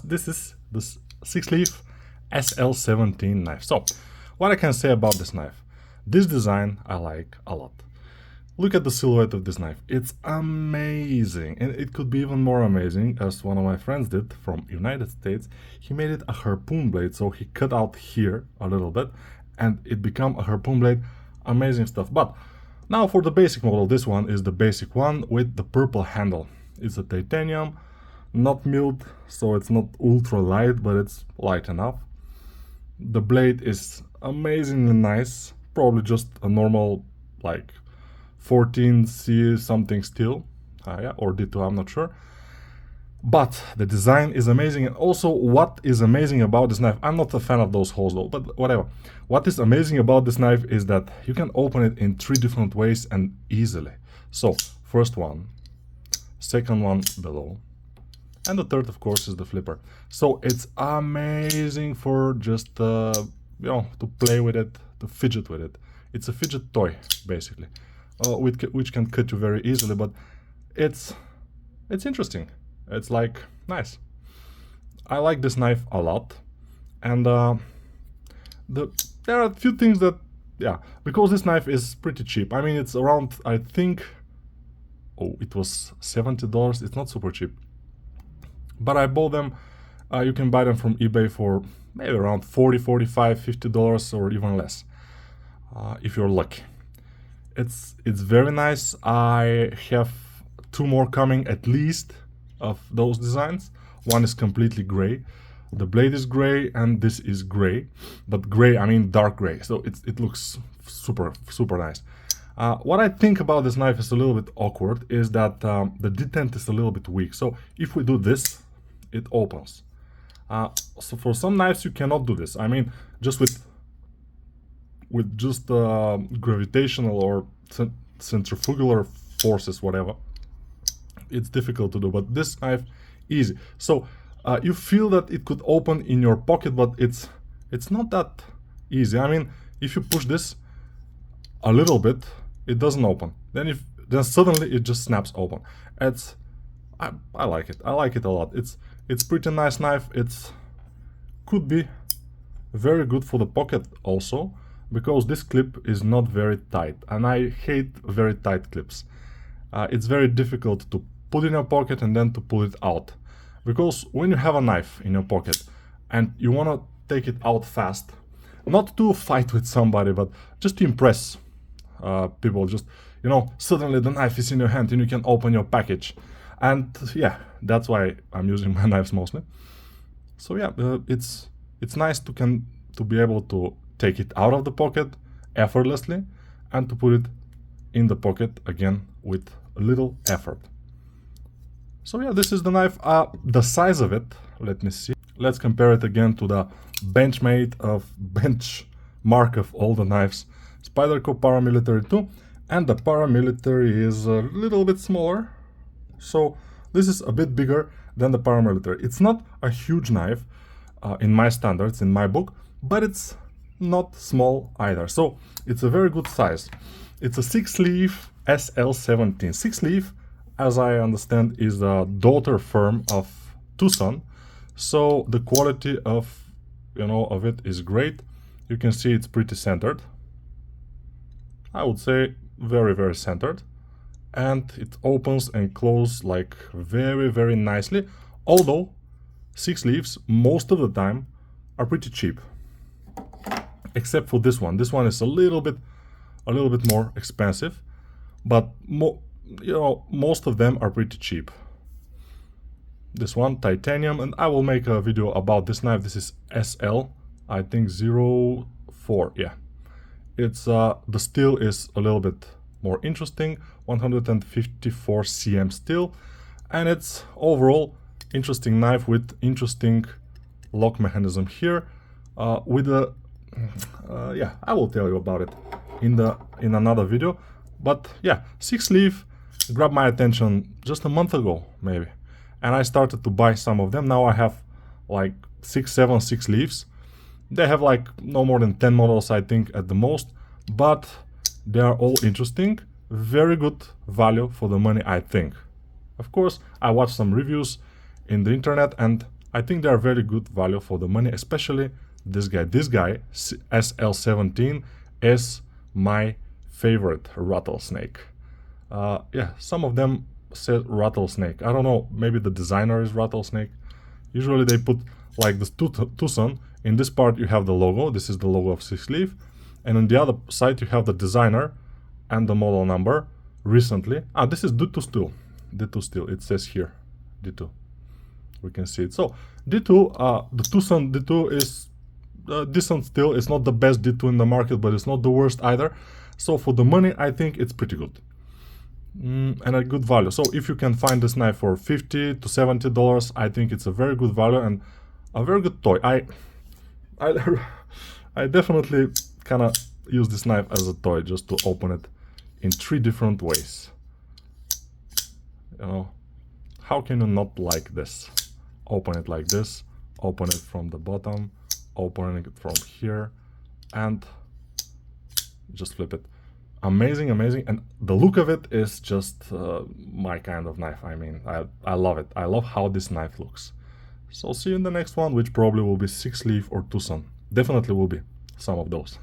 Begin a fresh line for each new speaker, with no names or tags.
This is the Sixleaf SL17 knife. So, what I can say about this knife? This design I like a lot. Look at the silhouette of this knife. It's amazing, and it could be even more amazing, as one of my friends did from United States. He made it a harpoon blade, so he cut out here a little bit, and it became a harpoon blade. Amazing stuff. But now for the basic model, this one is the basic one with the purple handle. It's a titanium, not milled, so it's not ultra light, but it's light enough. The blade is amazingly nice, probably just a normal like 14C something steel, yeah, or D2, I'm not sure. But the design is amazing, and also what is amazing about this knife, I'm not a fan of those holes though, but whatever. What is amazing about this knife is that you can open it in 3 different ways and easily. So, first one, second one below, and the third, of course, is the flipper. So it's amazing for just, to play with it, to fidget with it. It's a fidget toy, basically, which can cut you very easily, but it's interesting. It's like, nice. I like this knife a lot, and there are a few things that, yeah, because this knife is pretty cheap. I mean, it's around, I think, oh, it was $70. It's not super cheap. But I bought them, you can buy them from eBay for maybe around $40, $45, $50 or even less, if you're lucky. It's very nice. I have 2 more coming at least of those designs. One is completely gray. The blade is gray and this is gray, but gray, I mean dark gray, so it looks super nice. What I think about this knife is a little bit awkward is that the detent is a little bit weak. So if we do this, it opens. So for some knives you cannot do this. I mean, just with just gravitational or centrifugal forces, whatever, it's difficult to do. But this knife, easy. So you feel that it could open in your pocket, but it's not that easy. I mean, if you push this a little bit, it doesn't open. Then suddenly it just snaps open. I like it. I like it a lot. It's pretty nice knife. Could be very good for the pocket also, because this clip is not very tight, and I hate very tight clips. It's very difficult to put in your pocket and then to pull it out, because when you have a knife in your pocket and you want to take it out fast, not to fight with somebody, but just to impress people, just, suddenly the knife is in your hand and you can open your package. And yeah, that's why I'm using my knives mostly. So yeah, it's nice to be able to take it out of the pocket effortlessly and to put it in the pocket again with a little effort. So yeah, this is the knife. The size of it, let me see. Let's compare it again to the benchmade benchmark of all the knives, Spyderco Paramilitary 2, and the Paramilitary is a little bit smaller. So this is a bit bigger than the Paramilitary. It's not a huge knife in my standards, in my book, but it's not small either. So it's a very good size. It's a Sixleaf SL17. Sixleaf, as I understand, is a daughter firm of Tucson. So the quality of it is great. You can see it's pretty centered. I would say very centered. And it opens and closes like very nicely, although Sixleafs most of the time are pretty cheap, except for this one. This one is a little bit more expensive, but most of them are pretty cheap. This one, titanium, and I will make a video about this knife. This is SL, I think 04, yeah. It's the steel is a little bit more interesting, 154 cm steel, and it's overall interesting knife with interesting lock mechanism here. With a yeah, I will tell you about it in another video. But yeah, Sixleaf grabbed my attention just a month ago maybe, and I started to buy some of them. Now I have like 6-7 Sixleafs. They have like no more than 10 models, I think, at the most, but they are all interesting. Very good value for the money, I think. Of course, I watched some reviews in the internet and I think they are very good value for the money, especially this guy. This guy, SL17, is my favorite rattlesnake. Yeah, some of them said rattlesnake. I don't know, maybe the designer is rattlesnake. Usually they put like this Tucson. In this part you have the logo. This is the logo of Sixleaf. And on the other side you have the designer and the model number recently. This is D2 steel. D2 steel. It says here D2. We can see it. So D2, the Tucson D2 is decent still. It's not the best D2 in the market, but it's not the worst either. So for the money, I think it's pretty good. And a good value. So if you can find this knife for $50 to $70, I think it's a very good value and a very good toy. I definitely kind of use this knife as a toy, just to open it in 3 different ways. You know, how can you not like this? Open it like this, open it from the bottom, open it from here, and just flip it. Amazing, amazing, and the look of it is just my kind of knife. I mean, I love it. I love how this knife looks. So see you in the next one, which probably will be Sixleaf or Tucson. Definitely will be some of those.